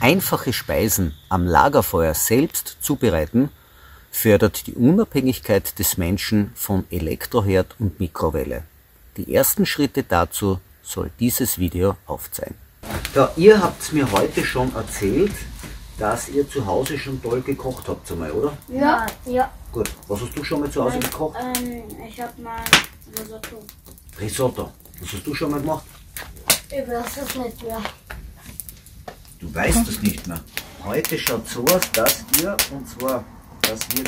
Einfache Speisen am Lagerfeuer selbst zubereiten fördert die Unabhängigkeit des Menschen von Elektroherd und Mikrowelle. Die ersten Schritte dazu soll dieses Video aufzeigen. Ja, ihr habt mir heute schon erzählt, dass ihr zu Hause schon toll gekocht habt, einmal, oder? Ja. Ja. Gut, was hast du schon mal zu Hause gekocht? Ich habe mal Risotto. Risotto. Was hast du schon mal gemacht? Ich weiß es nicht mehr. Du weißt es nicht mehr. Heute schaut so aus, dass wir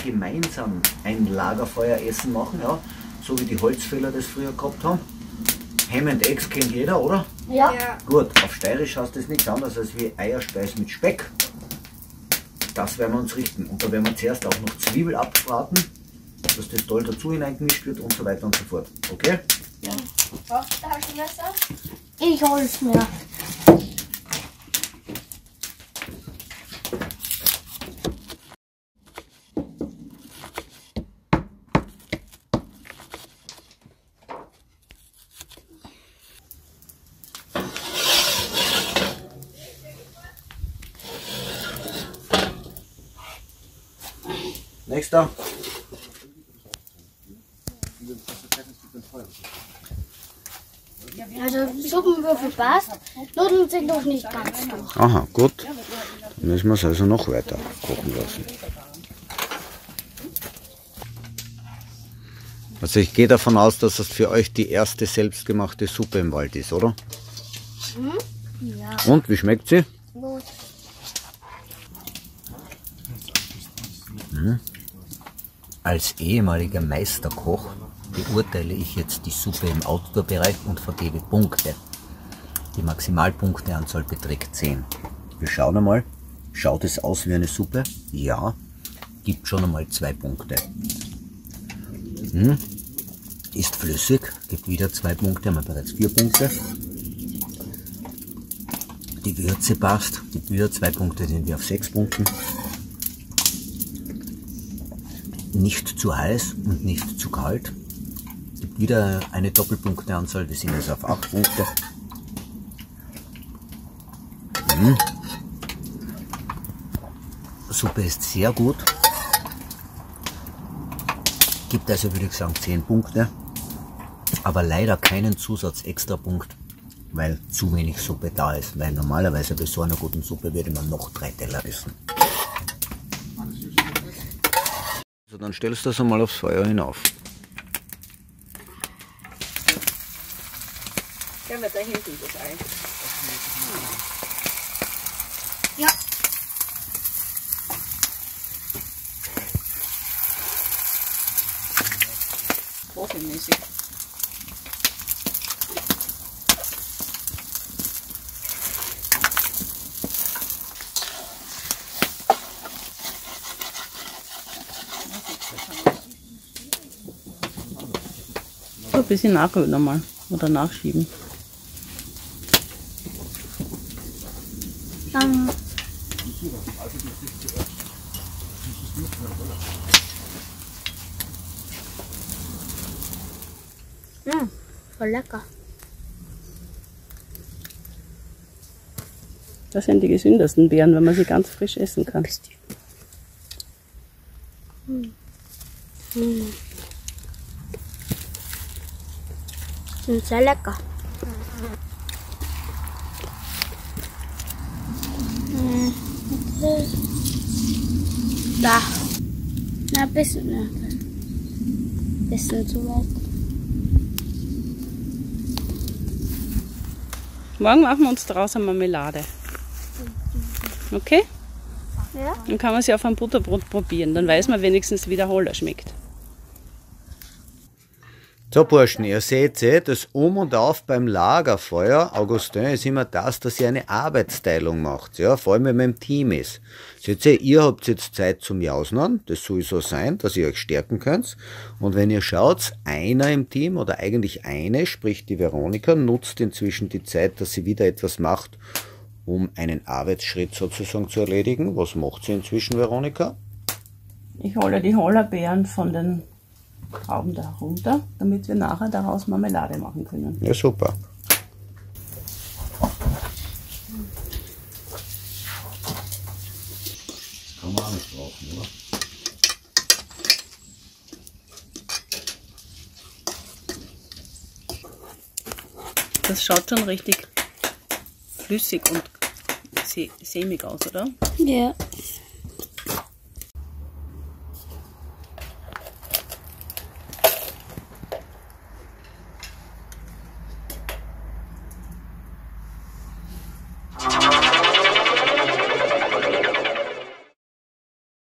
gemeinsam ein Lagerfeueressen machen, ja, so wie die Holzfäller das früher gehabt haben. Ham and Eggs kennt jeder, oder? Ja. Gut, auf Steirisch heißt das nichts anderes als wie Eierspeis mit Speck. Das werden wir uns richten. Und da werden wir zuerst auch noch Zwiebel abbraten, dass das toll dazu hineingemischt wird und so weiter und so fort. Okay? Ja. Brauchst du Taschenmesser? Ich hol's mir. Nächster. Also Suppenwürfel passt, Nudeln sind noch nicht ganz durch. Aha, gut. Dann müssen wir es also noch weiter kochen lassen. Also ich gehe davon aus, dass das für euch die erste selbstgemachte Suppe im Wald ist, oder? Ja. Und, wie schmeckt sie? Gut. Als ehemaliger Meisterkoch beurteile ich jetzt die Suppe im Outdoor-Bereich und vergebe Punkte. Die Maximalpunkteanzahl beträgt 10. Wir schauen einmal, schaut es aus wie eine Suppe? Ja, gibt schon einmal 2 Punkte. Ist flüssig, gibt wieder 2 Punkte, haben wir bereits 4 Punkte. Die Würze passt, gibt wieder 2 Punkte, sind wir auf 6 Punkten. Nicht zu heiß und nicht zu kalt. Gibt wieder eine Doppelpunkteanzahl, wir sind jetzt auf 8 Punkte. Suppe ist sehr gut. Gibt also, würde ich sagen, 10 Punkte. Aber leider keinen Zusatz-Extra-Punkt, weil zu wenig Suppe da ist. Weil normalerweise bei so einer guten Suppe würde man noch 3 Teller essen. Also dann stellst du das einmal aufs Feuer hinauf. Ja, wird da hinten das Ei. Ja. Profimäßig. Ein bisschen nachrühren nochmal oder nachschieben. Voll lecker. Das sind die gesündesten Beeren, wenn man sie ganz frisch essen kann. Sind sehr lecker. Da. Na, ein bisschen zu weit. Morgen machen wir uns daraus eine Marmelade. Okay? Ja? Dann kann man sie auf ein Butterbrot probieren. Dann weiß man wenigstens, wie der Holder schmeckt. So Burschen, ihr seht, das Um und Auf beim Lagerfeuer, Augustin, ist immer das, dass ihr eine Arbeitsteilung macht, ja, vor allem wenn man im Team ist. Seht ihr habt jetzt Zeit zum Jausnern, das soll so sein, dass ihr euch stärken könnt. Und wenn ihr schaut, einer im Team oder eigentlich eine, sprich die Veronika, nutzt inzwischen die Zeit, dass sie wieder etwas macht, um einen Arbeitsschritt sozusagen zu erledigen. Was macht sie inzwischen, Veronika? Ich hole die Hollerbeeren von den Trauben da runter, damit wir nachher daraus Marmelade machen können. Ja, super. Kann man auch nicht brauchen, oder? Das schaut schon richtig flüssig und sämig aus, oder? Ja.